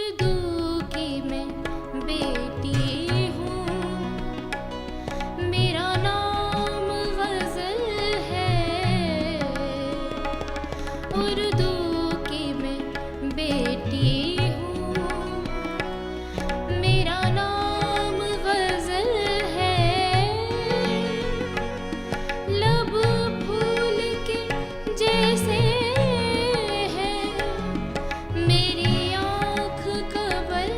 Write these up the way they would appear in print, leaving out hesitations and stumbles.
उर्दू की मैं बेटी हूँ, मेरा नाम गजल है। उर्दू की मैं बेटी हूँ, मेरा नाम गजल है। लब फूल के जैसे है, मेरी आँख कवल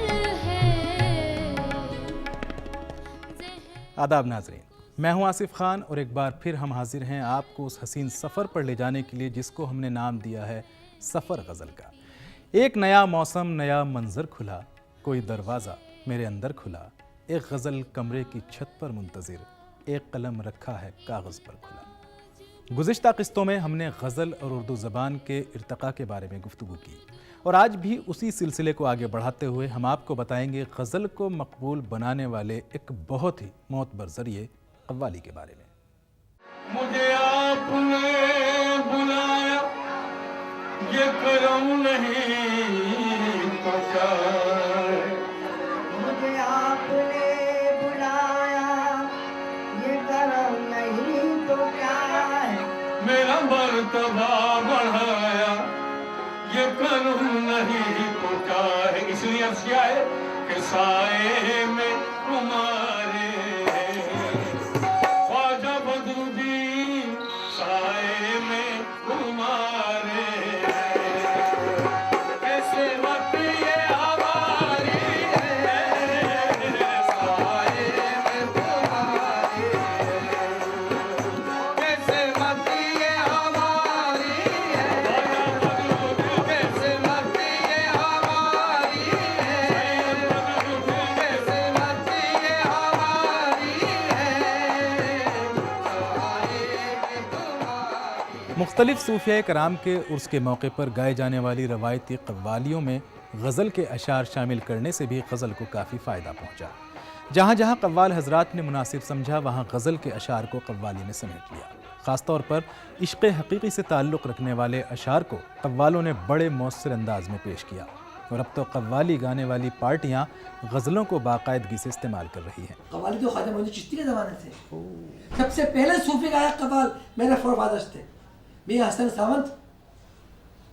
है। आदाब नाजरीन, मैं हूं आसिफ खान और एक बार फिर हम हाजिर हैं आपको उस हसीन सफ़र पर ले जाने के लिए जिसको हमने नाम दिया है सफ़र गज़ल का। एक नया मौसम, नया मंजर खुला, कोई दरवाज़ा मेरे अंदर खुला, एक गज़ल कमरे की छत पर मुंतज़िर, एक कलम रखा है कागज़ पर खुला। गुज़िश्ता किस्तों में हमने गज़ल और उर्दू ज़बान के इर्तक़ा के बारे में गुफ्तगू की और आज भी उसी सिलसिले को आगे बढ़ाते हुए हम आपको बताएंगे गज़ल को मकबूल बनाने वाले एक बहुत ही मोतबर ज़रिए कव्वाली के बारे में। मुझे आपने बुलाया, ये करम नहीं तो क्या है। मुझे आपने बुलाया, ये करम नहीं तो क्या है। मेरा मर्तबा बढ़ाया, ये करम नहीं तो क्या है। इसलिए अर्ज़ किया है कि साए में तुम्हारे ख्वाजा बदरुद्दीन, साए में तुम्हारे कैसे वक्त ये हमारी है, साए में तुम्हारे कैसे वक्त ये हमारी है, कैसे वक्त ये हमारी है, कैसे वक्त ये हमारी है। मुख्तलिफ सूफिया कराम के उर्स के मौके पर गाए जाने वाली रवायती कव्वालियों में गज़ल के अशार शामिल करने से भी गज़ल को काफ़ी फ़ायदा पहुँचा। जहाँ जहाँ कव्वाल हजरात ने मुनासिब समझा वहाँ गज़ल के अशार को कव्वाली ने समेट लिया। ख़ास तौर पर इश्क़ हकीकी से ताल्लुक़ रखने वाले अशार को कव्वालों ने बड़े मौसर अंदाज में पेश किया और अब तो कव्वाली गाने वाली पार्टियाँ गज़लों को बाकायदगी से इस्तेमाल कर रही हैं। कव्वाली तो ख्वाजा मोइनुद्दीन चिश्ती के ज़माने से सबसे पहले सूफी गायक कव्वाल मेरे फोरफादर्स थे। मियां हसन सावंत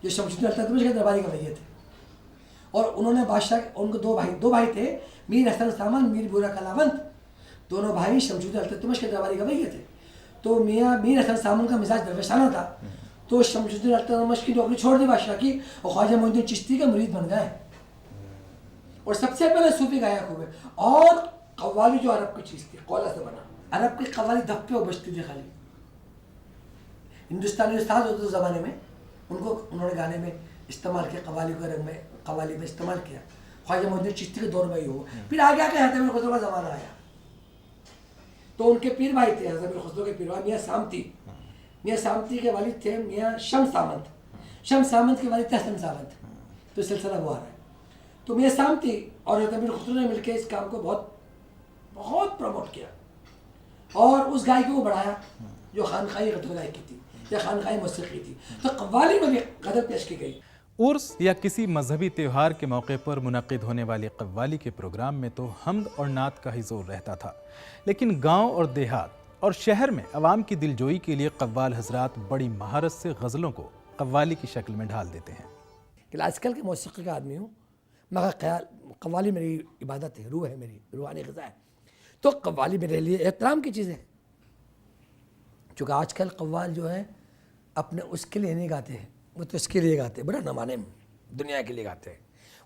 जो शमशुद्दीन अल्ततमिश के दरबारी गवैये थे और उन्होंने बादशाह, उनको दो भाई थे, मीर हसन सावंत, मीर बुरा कलावंत, दोनों भाई शमशुद्दीन अल्ततमिश के दरबारी गवैये थे। तो मीर हसन सावंत का मिजाज दरवेशाना था, तो शमशुद्दीन अल्ततमिश की नौकरी छोड़ दी बादशाह की और ख्वाजा मोइनुद्दीन चिश्ती के मुरीद बन गए और सबसे पहले सूफी गायक हुए। और कव्वाली जो अरब की चीज़ थी, कौला से बना, अरब की कव्वाली धप्पे और बजती थी खाली। हिंदुस्तानी उस्ताद होते उस ज़माने में, उनको उन्होंने गाने में इस्तेमाल किया, कव्वाली के रंग में कव्वाली में इस्तेमाल किया। ख्वाजा मोइनुद्दीन चिश्ती के दौर में ही हुआ। फिर आगे आके हज़रत अमीर खुसरो का ज़माना आया, तो उनके पीर भाई थे हज़रत अमीर खुसरो के पीर भाई मियाँ सामती। मियाँ सामती के वालिद थे मियाँ शम्स सामंत, शम्स सामंत के वालिद थे हसन सावंत। तो सिलसिला वो आ रहा है। तो मियाँ सामती और हज़रत अमीर खुसरो ने मिलकर इस काम को बहुत प्रमोट किया और उस गायकी को बढ़ाया जो खानखाई गायकी थी या खानखाई मौसीकी थी। तो कव्वाली में भी गज़ल पेश की गई। उर्स या किसी मजहबी त्यौहार के मौके पर मुनक़िद होने वाले कव्वाली के प्रोग्राम में तो हम्द और नात का ही जोर रहता था, लेकिन गांव और देहात और शहर में अवाम की दिलजोई के लिए कव्वाल हजरात बड़ी महारत से गज़लों को कव्वाली की शक्ल में ढाल देते हैं। आजकल के मौसीकी का आदमी हूँ, मगर ख्याल कव्वाली मेरी इबादत है, रूह है, मेरी रूहानी ग़िज़ा है। तो कव्वाली मेरे लिए एहतराम की चीज़ है, चूँकि आजकल कव्वाल जो है अपने उसके लिए नहीं गाते हैं, वो तो इसके लिए गाते हैं, बड़ा नमाने दुनिया के लिए गाते हैं।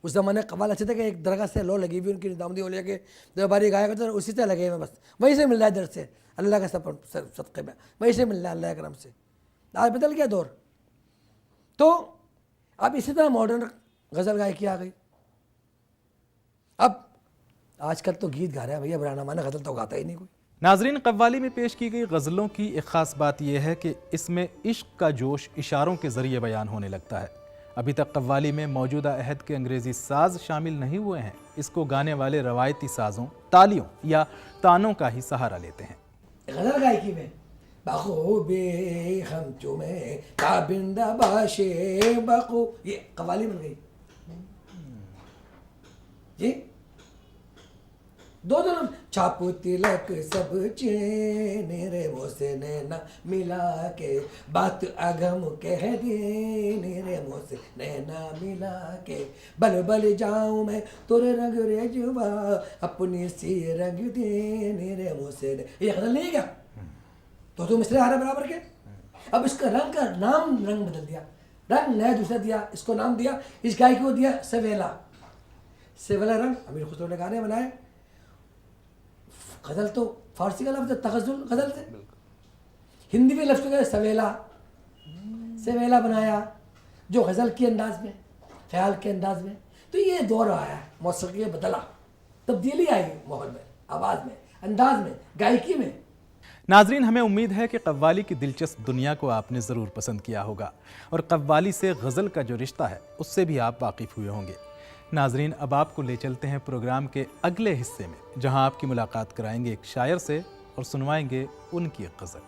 उस ज़माने कव्वाल अच्छे थे कि एक दरगाह से लो लगी हुई उनकी निज़ामुद्दीन औलिया के दरबारी गायक तो उसी से लगे हुए, बस वहीं से मिल रहा है दर से अल्लाह का सदक़े में, वहीं से मिल रहा है अल्लाह के करम से। आज बदल गया दौर, तो अब इसी तरह मॉडर्न गज़ल गायकी आ गई। अब आजकल तो गीत गा रहा है भैया, बुरा माना गज़ल तो गाता ही नहीं कोई। नाजरीन, कव्वाली में पेश की गई गज़लों की एक ख़ास बात यह है कि इसमें इश्क का जोश इशारों के ज़रिए बयान होने लगता है। अभी तक कव्वाली में मौजूदा अहद के अंग्रेज़ी साज शामिल नहीं हुए हैं। इसको गाने वाले रवायती साज़ों, तालियों या तानों का ही सहारा लेते हैं। गज़ल गायकी में बखूबे हम तुम्हें ताबिंदा बाशे बखू, ये कव्वाली बन गई। जी दो दोनों छाप तिलक सब चेने रे मोसे नैना मिला के बात अगम कह देने रे मोसे नैना मिला के बल बल जाऊं मैं तुरे रंग रेजवा अपनी सी रंग देने रे मोसे ये गजल नहीं है क्या? तो तुम इसलिए आ रहे बराबर के। अब इसका रंग का रंग बदल दिया, रंग नया दूसरा दिया, इसको नाम दिया, इस गाय को दिया सवेला। सवेला रंग अमीर खुसरो ने गाने बनाए। गज़ल तो फारसी का लफ्ज़ है, तगज़ुल गज़ल से, हिंदी में लफ्ज़ है सवेला, सवेला बनाया जो गज़ल के अंदाज में, ख्याल के अंदाज में। तो ये दौर आया है, मौसीक़ी बदला, तब्दीली आई माहौल में, आवाज़ में, अंदाज में, गायकी में। नाजरीन, हमें उम्मीद है कि कव्वाली की दिलचस्प दुनिया को आपने ज़रूर पसंद किया होगा और कव्वाली से गज़ल का जो रिश्ता है उससे भी आप वाकिफ़ हुए होंगे। नाजरीन, अब आपको ले चलते हैं प्रोग्राम के अगले हिस्से में, जहां आपकी मुलाकात कराएंगे एक शायर से और सुनवाएंगे उनकी एक गज़ल।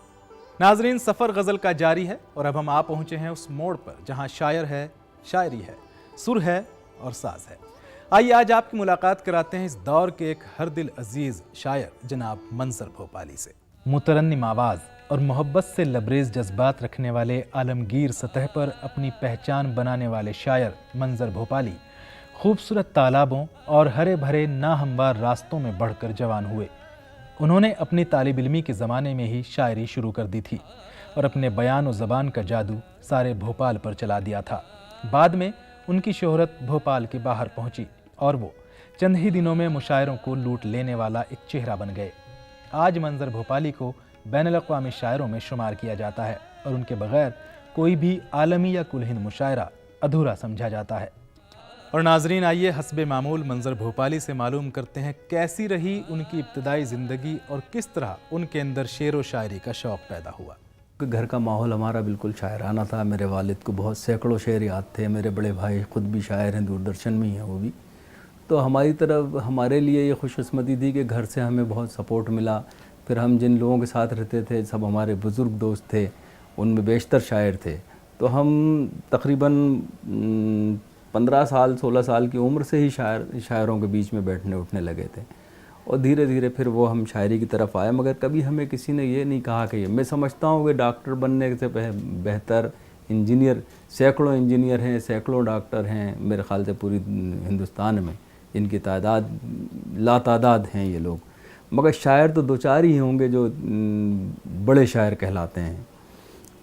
नाजरीन, सफ़र गज़ल का जारी है और अब हम आ पहुँचे हैं उस मोड़ पर जहां शायर है, शायरी है, सुर है और साज है। आइए आज आपकी मुलाकात कराते हैं इस दौर के एक हर दिल अजीज़ शायर जनाब मंज़र भोपाली से। मुतरन्निम आवाज़ और मोहब्बत से लबरेज़ जज्बात रखने वाले आलमगीर सतह पर अपनी पहचान बनाने वाले शायर मंज़र भोपाली खूबसूरत तालाबों और हरे भरे नाहमवार रास्तों में बढ़कर जवान हुए। उन्होंने अपनी तालिब इल्मी के ज़माने में ही शायरी शुरू कर दी थी और अपने बयान और ज़बान का जादू सारे भोपाल पर चला दिया था। बाद में उनकी शोहरत भोपाल के बाहर पहुंची और वो चंद ही दिनों में मुशायरों को लूट लेने वाला एक चेहरा बन गए। आज मंज़र भोपाली को बैनुल अक़वामी शायरों में शुमार किया जाता है और उनके बग़ैर कोई भी आलमी या कुल हिंद मुशायरा अधूरा समझा जाता है। और नाजरीन, आइए हस्बे मामूल मंज़र भोपाली से मालूम करते हैं कैसी रही उनकी इब्तदाई ज़िंदगी और किस तरह उनके अंदर शेर व शायरी का शौक़ पैदा हुआ। घर का माहौल हमारा बिल्कुल शायराना था। मेरे वालिद को बहुत सैकड़ों शेर याद थे। मेरे बड़े भाई ख़ुद भी शायर हैं, दूरदर्शन में ही हैं वो भी। तो हमारी तरफ हमारे लिए ये खुशकिस्मती थी कि घर से हमें बहुत सपोर्ट मिला। फिर हम जिन लोगों के साथ रहते थे सब हमारे बुज़ुर्ग दोस्त थे, उनमें बेशतर शायर थे। तो हम तकरीबन 15 साल 16 साल की उम्र से ही शायरों के बीच में बैठने उठने लगे थे और धीरे धीरे फिर वो हम शायरी की तरफ आए। मगर कभी हमें किसी ने ये नहीं कहा कि मैं समझता हूँ कि डॉक्टर बनने से बेहतर इंजीनियर, सैकड़ों इंजीनियर हैं, सैकड़ों डॉक्टर हैं मेरे ख़्याल से पूरी हिंदुस्तान में, इनकी तादाद लातादाद हैं ये लोग। मगर शायर तो दो चार ही होंगे जो बड़े शायर कहलाते हैं।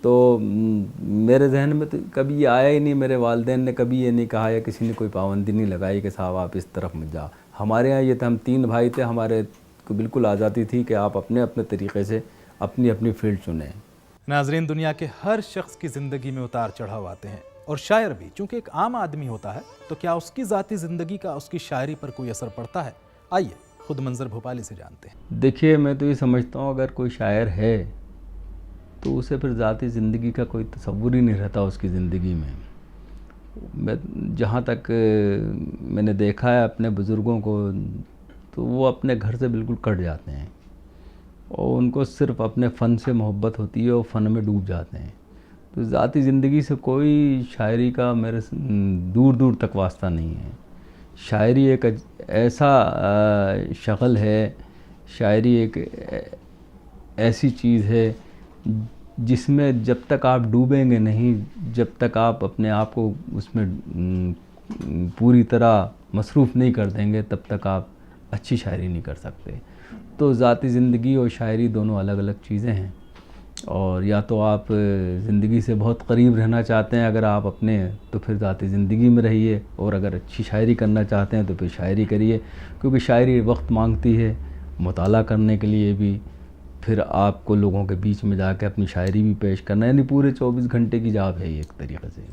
तो मेरे जहन में तो कभी ये आया ही नहीं। मेरे वालिदैन ने कभी ये नहीं कहा या किसी ने कोई पाबंदी नहीं लगाई कि साहब आप इस तरफ मत जाओ। हमारे यहाँ ये था, हम 3 भाई थे, हमारे को बिल्कुल आज़ादी थी कि आप अपने अपने तरीक़े से अपनी अपनी फील्ड चुनें। नाजरीन, दुनिया के हर शख्स की ज़िंदगी में उतार चढ़ाव आते हैं और शायर भी चूँकि एक आम आदमी होता है तो क्या उसकी ज़ाती ज़िंदगी का उसकी शायरी पर कोई असर पड़ता है? आइए खुद मंज़र भोपाली से जानते हैं। देखिए, मैं तो ये समझता हूँ अगर कोई शायर है तो उसे फिर ज़ाती ज़िंदगी का कोई तसव्वुर ही नहीं रहता उसकी ज़िंदगी में। मैं जहाँ तक मैंने देखा है अपने बुज़ुर्गों को, तो वो अपने घर से बिल्कुल कट जाते हैं और उनको सिर्फ़ अपने फ़न से मोहब्बत होती है और फ़न में डूब जाते हैं। तो ज़ाती ज़िंदगी से कोई शायरी का मेरे दूर दूर तक वास्ता नहीं है। शायरी एक ऐसा शगल है, शायरी एक ऐसी चीज़ है जिसमें जब तक आप डूबेंगे नहीं, जब तक आप अपने आप को उसमें पूरी तरह मसरूफ़ नहीं कर देंगे, तब तक आप अच्छी शायरी नहीं कर सकते। तो ज़ाती ज़िंदगी और शायरी दोनों अलग अलग चीज़ें हैं। और या तो आप ज़िंदगी से बहुत करीब रहना चाहते हैं अगर आप अपने, तो फिर ज़ाती ज़िंदगी में रहिए, और अगर अच्छी शायरी करना चाहते हैं तो फिर शायरी करिए, क्योंकि शायरी वक्त मांगती है मुताला करने के लिए भी। फिर आपको लोगों के बीच में जाकर अपनी शायरी भी पेश करना, यानी पूरे 24 घंटे की जॉब है ये एक तरीक़े से।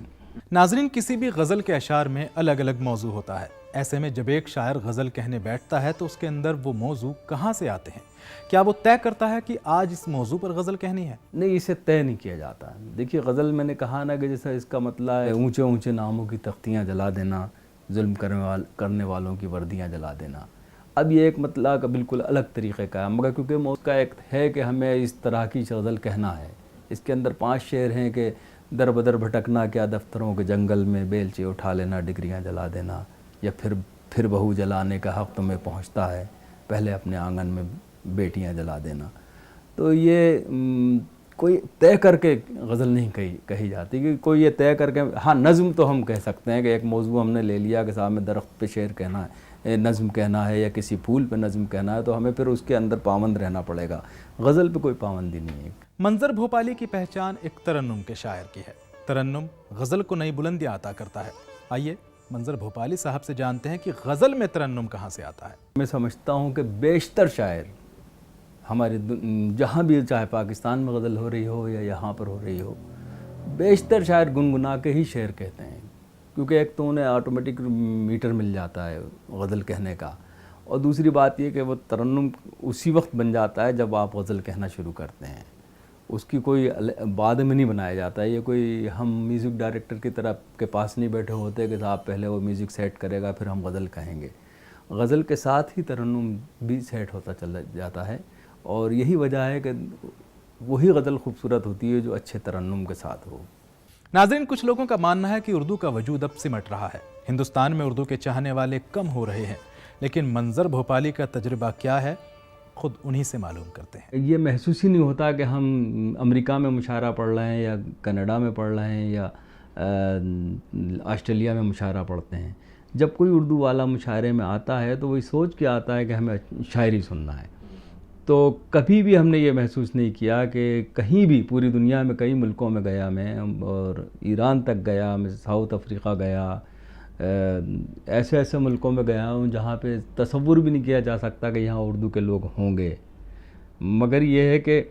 नाजरीन, किसी भी गज़ल के अशार में अलग अलग मौजू होता है। ऐसे में जब एक शायर गज़ल कहने बैठता है तो उसके अंदर वो मौजू कहाँ से आते हैं? क्या वो तय करता है कि आज इस मौजू पर गज़ल कहनी है? नहीं, इसे तय नहीं किया जाता। देखिए, गज़ल मैंने कहा ना कि जैसा इसका मतलब है ऊंचे ऊंचे नामों की तख्तियाँ जला देना, जुल्म करने वालों की वर्दियाँ जला देना। अब ये एक मतलब का बिल्कुल अलग तरीक़े का है, मगर क्योंकि उसका एक है कि हमें इस तरह की गज़ल कहना है। इसके अंदर 5 शेर हैं कि दर बदर भटकना क्या दफ्तरों के जंगल में, बेलचे उठा लेना, डिग्रियाँ जला देना, या फिर फिर बहू जलाने का हक़ तुम्हें पहुंचता है, पहले अपने आंगन में बेटियां जला देना। तो ये कोई तय करके गज़ल नहीं कही जाती कि कोई ये तय करके, हाँ नज़्म तो हम कह सकते हैं कि एक मौजू हमने ले लिया कि साहब में दरख्त पे शेर कहना है, नज़्म कहना है या किसी फूल पे नज़्म कहना है, तो हमें फिर उसके अंदर पाबंद रहना पड़ेगा। गज़ल पे कोई पाबंदी नहीं है। मंजर भोपाली की पहचान एक तरन्नुम के शायर की है। तरन्नुम गज़ल को नई बुलंदियाँ अता करता है। आइए मंजर भोपाली साहब से जानते हैं कि गज़ल में तरन्नुम कहाँ से आता है। मैं समझता हूँ कि बेशतर शायर हमारे जहाँ भी, चाहे पाकिस्तान में गज़ल हो रही हो या यहाँ पर हो रही हो, बेशतर शायर गुनगुना के ही शेर कहते हैं, क्योंकि एक तो उन्हें ऑटोमेटिक मीटर मिल जाता है गज़ल कहने का, और दूसरी बात ये कि वो तरन्नुम उसी वक्त बन जाता है जब आप गज़ल कहना शुरू करते हैं। उसकी कोई बाद में नहीं बनाया जाता है। ये कोई हम म्यूज़िक डायरेक्टर की तरह के पास नहीं बैठे होते कि साहब पहले वो म्यूज़िक सेट करेगा फिर हम गज़ल कहेंगे। गज़ल के साथ ही तरन्नुम भी सेट होता चला जाता है, और यही वजह है कि वही गज़ल खूबसूरत होती है जो अच्छे तरन्नुम के साथ हो। नाज़रीन, कुछ लोगों का मानना है कि उर्दू का वजूद अब सिमट रहा है। हिंदुस्तान में उर्दू के चाहने वाले कम हो रहे हैं, लेकिन मंजर भोपाली का तजुर्बा क्या है, खुद उन्हीं से मालूम करते हैं। ये महसूस ही नहीं होता कि हम अमेरिका में मुशायरा पढ़ रहे हैं या कनाडा में पढ़ रहे हैं या ऑस्ट्रेलिया में मुशायरा पढ़ते हैं। जब कोई उर्दू वाला मुशायरे में आता है तो वही सोच के आता है कि हमें शायरी सुनना है। तो कभी भी हमने ये महसूस नहीं किया कि कहीं भी पूरी दुनिया में कई मुल्कों में गया मैं, और ईरान तक गया मैं, साउथ अफ्रीका गया, ऐसे ऐसे मुल्कों में गया हूँ जहाँ पे तसव्वुर भी नहीं किया जा सकता कि यहाँ उर्दू के लोग होंगे। मगर ये है कि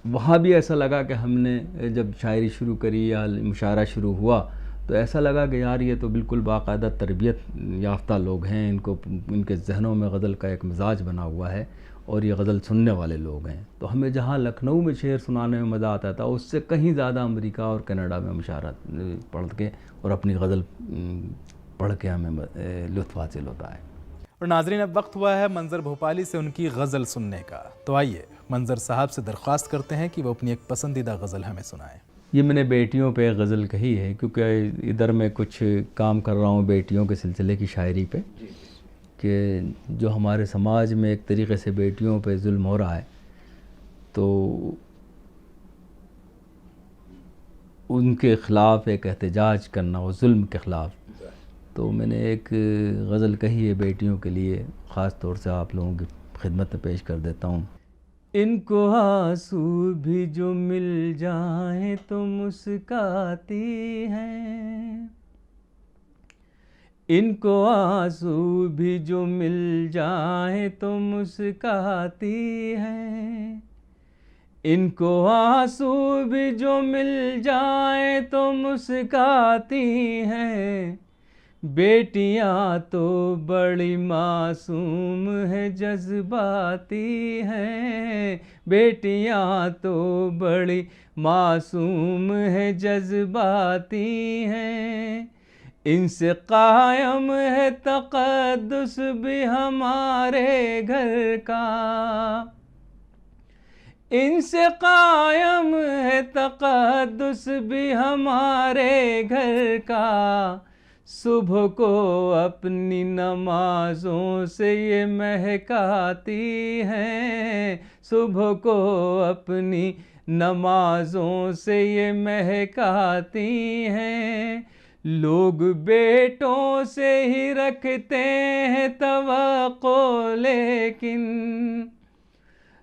वहाँ भी ऐसा लगा कि हमने जब शायरी शुरू करी या मुशायरा शुरू हुआ तो ऐसा लगा कि यार ये तो बिल्कुल बाकायदा तरबियत याफ्ता लोग हैं, इनके जहनों में गज़ल का एक मिजाज बना हुआ है और ये गज़ल सुनने वाले लोग हैं। तो हमें जहाँ लखनऊ में शेर सुनाने में मज़ा आता था, उससे कहीं ज़्यादा अमेरिका और कनाडा में मुशायरा पढ़ के और अपनी गज़ल पढ़ के हमें लुत्फ़ हासिल होता है। और नाज़रीन, अब वक्त हुआ है मंजर भोपाली से उनकी गज़ल सुनने का। तो आइए मंजर साहब से दरख्वास्त करते हैं कि वो अपनी एक पसंदीदा गज़ल हमें सुनाएं। ये मैंने बेटियों पे गज़ल कही है, क्योंकि इधर मैं कुछ काम कर रहा हूँ बेटियों के सिलसिले की शायरी पे, कि जो हमारे समाज में एक तरीक़े से बेटियों पे जुल्म हो रहा है, तो उनके ख़िलाफ़ एक एहतजाज करना, वो जुल्म के ख़िलाफ़। तो मैंने एक गज़ल कही है बेटियों के लिए, ख़ास तौर से आप लोगों की खिदमत में पेश कर देता हूँ। इनको आंसू भी जो मिल जाएं तो मुस्काती हैं, इनको आंसू भी जो मिल जाएं तो मुस्काती हैं, इनको आंसू भी जो मिल जाएं तो मुस्काती हैं, बेटियां तो बड़ी मासूम है जज्बाती हैं, बेटियां तो बड़ी मासूम है जज्बाती हैं, इनसे कायम है तक़द्दुस भी हमारे घर का, इनसे कायम है तक़द्दुस भी हमारे घर का, सुबह को अपनी नमाज़ों से ये महकाती हैं, सुबह को अपनी नमाज़ों से ये महकाती हैं, लोग बेटों से ही रखते हैं तवक्को, लेकिन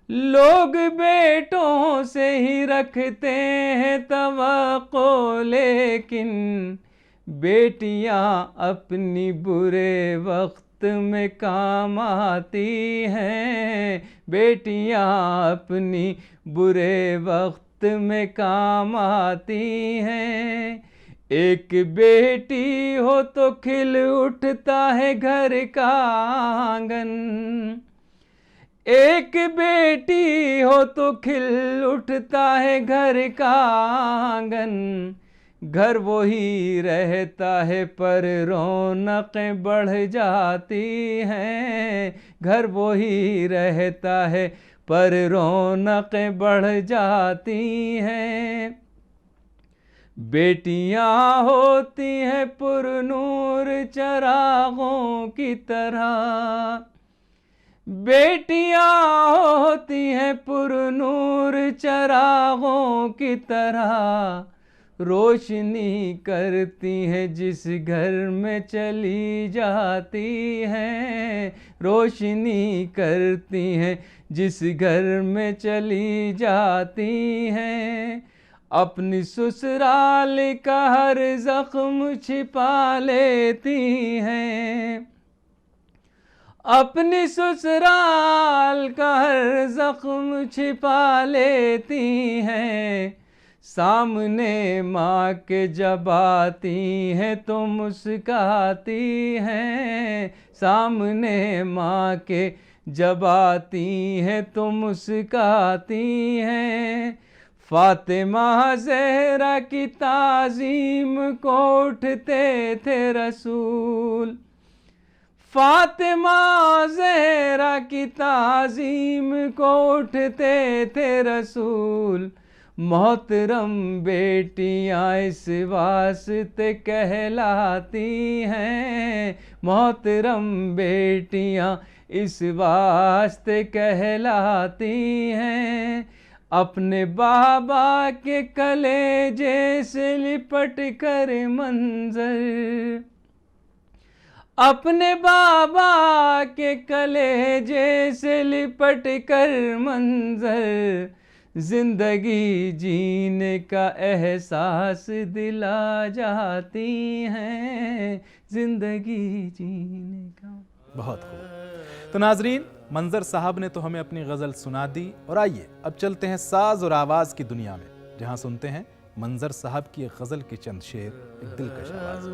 लोग बेटों से ही रखते हैं तवक्को, लेकिन बेटियां अपनी बुरे वक्त में काम आती हैं, बेटियां अपनी बुरे वक्त में काम आती हैं, एक बेटी हो तो खिल उठता है घर का आंगन, एक बेटी हो तो खिल उठता है घर का आंगन, घर वो ही रहता है पर रौनकें बढ़ जाती हैं, घर वो ही रहता है पर रौनकें बढ़ जाती हैं, बेटियां होती हैं पुरनूर चरागों की तरह, बेटियां होती हैं पुरनूर चरागों की तरह, रोशनी करती हैं जिस घर में चली जाती हैं, रोशनी करती हैं जिस घर में चली जाती हैं। अपनी ससुराल का हर जख्म छिपा लेती हैं, अपनी ससुराल का हर जख्म छिपा लेती हैं। सामने माँ के जब आती हैं तो मुस्काती हैं, सामने माँ के जब आती हैं तो मुस्काती हैं। फातिमा ज़हरा की ताज़ीम को उठते थे रसूल, फातिमा ज़हरा की ताज़ीम को उठते थे रसूल। मोहतरम बेटियाँ इस वास्ते कहलाती हैं, मोहतरम बेटियाँ इस वास्ते कहलाती हैं। अपने बाबा के कलेजे से लिपट कर मंजर, अपने बाबा के कलेजे से लिपट कर मंजर, जिंदगी जीने का एहसास दिला जाती हैं, जिंदगी जीने का। बहुत खूब। तो नाजरीन, मंजर साहब ने तो हमें अपनी गज़ल सुना दी, और आइए अब चलते हैं साज और आवाज़ की दुनिया में, जहां सुनते हैं मंजर साहब की एक गज़ल के चंद शेर एक दिलकश आवाज़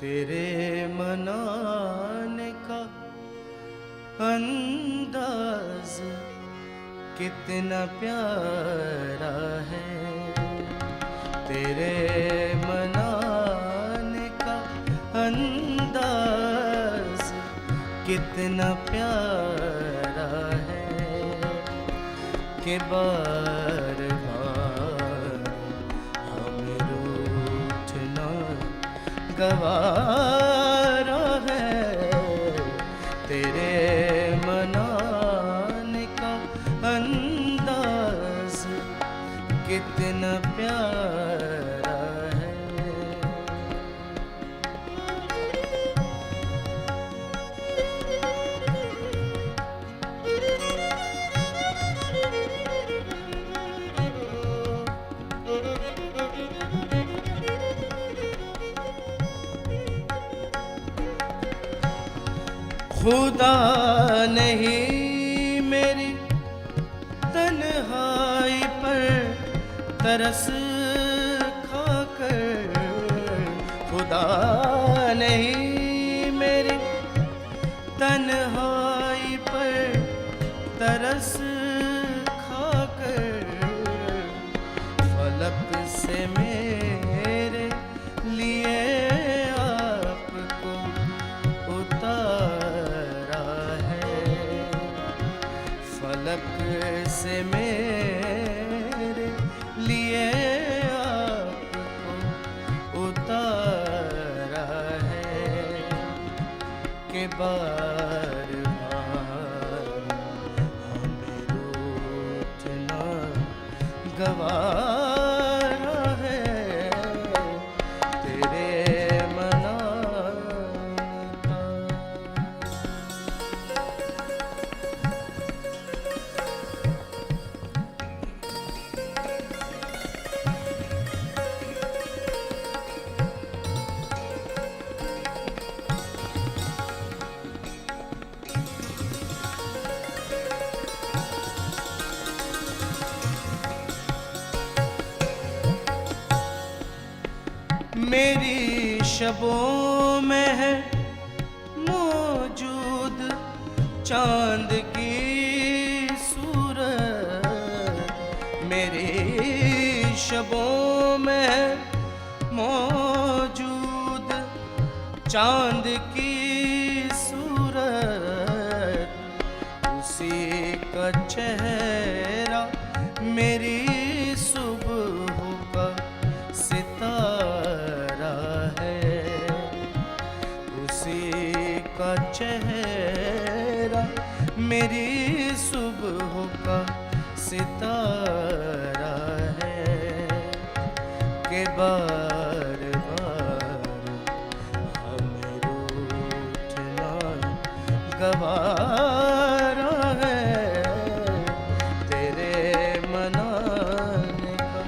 तेरे मनाने का अंदाज कितना प्यारा है, तेरे मनाने का अंदाज कितना प्यारा है, कि बार बार हमें रूठना गवारा है। तेरे मनाने का अंदाज कितना प्यारा है। खुदा नहीं मेरी तन्हाई पर तरस खाकर, खुदा नहीं मेरी तन्हाई पर तरस खाकर, फलक से मेरे लिए आपको उतारा है, फलक से मेरे लिए आपको उतारा है, कि बार बार हमें रूठना गवारा है। तेरे मनाने का मेरी शबों में है मौजूद चांद की सूरत, मेरी शबों में है मौजूद चांद की सूरत, उसी का चेहरा मेरी सुबह का सितारा है, उसी का चेहरा मेरी सुबह का सितारा है, के बार बार हमें रूठना गवारा है, तेरे मनाने का।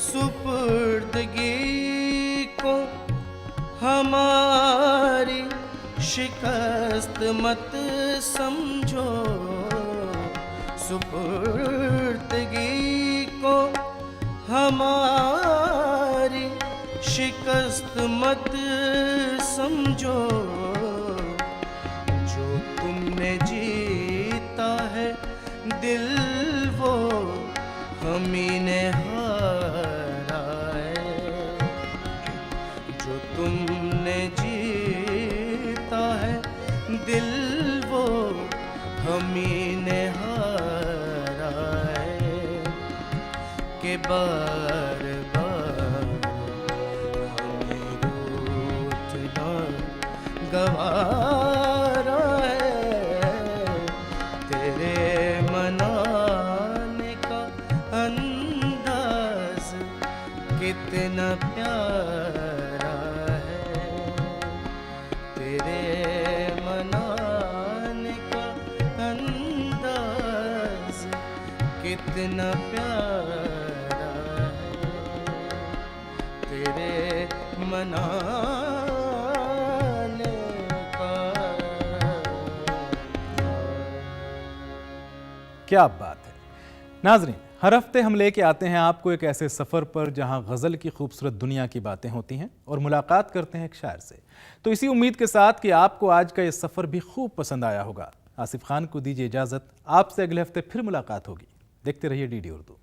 सुपुर्दगी को हमारी शिकस्त मत समझो, सुपुर्दगी को हमारी शिकस्त मत समझो, जो तुमने जीता है दिल वो हमी ने हारा है, जो तुमने जीता है दिल वो हमी ने हारा है, के बार बार हमें रूठना गवारा है, तेरे मनाने का अंदाज कितना प्यारा है, तेरे मनाने का अंदाज कितना प्यारा है, तेरे मनाने का। क्या बात है नाजरीन, हर हफ्ते हम लेके आते हैं आपको एक ऐसे सफ़र पर जहां गज़ल की खूबसूरत दुनिया की बातें होती हैं और मुलाकात करते हैं एक शायर से। तो इसी उम्मीद के साथ कि आपको आज का ये सफ़र भी खूब पसंद आया होगा, आसिफ खान को दीजिए इजाज़त। आपसे अगले हफ्ते फिर मुलाकात होगी। देखते रहिए DD उर्दू।